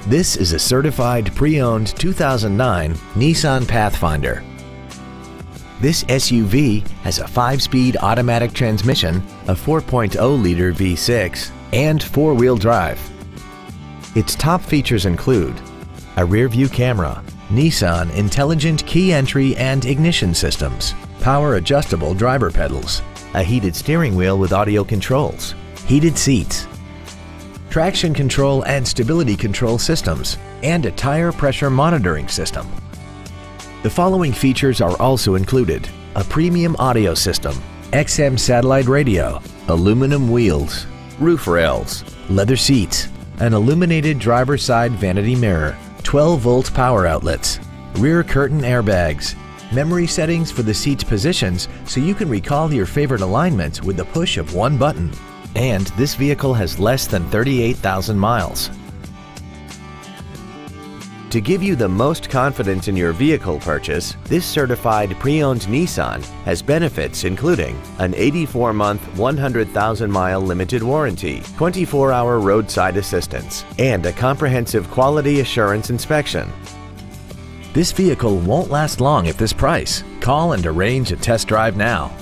This is a certified pre-owned 2009 Nissan Pathfinder. This SUV has a 5-speed automatic transmission, a 4.0-liter V6, and 4-wheel drive. Its top features include a rear-view camera, Nissan Intelligent Key Entry and Ignition Systems, power-adjustable driver pedals, a heated steering wheel with audio controls, heated seats, traction control and stability control systems, and a tire pressure monitoring system. The following features are also included: a premium audio system, XM satellite radio, aluminum wheels, roof rails, leather seats, an illuminated driver's side vanity mirror, 12-volt power outlets, rear curtain airbags, memory settings for the seat's positions so you can recall your favorite alignments with the push of one button. And this vehicle has less than 38,000 miles. To give you the most confidence in your vehicle purchase, this certified pre-owned Nissan has benefits including an 84-month, 100,000-mile limited warranty, 24-hour roadside assistance, and a comprehensive quality assurance inspection. This vehicle won't last long at this price. Call and arrange a test drive now.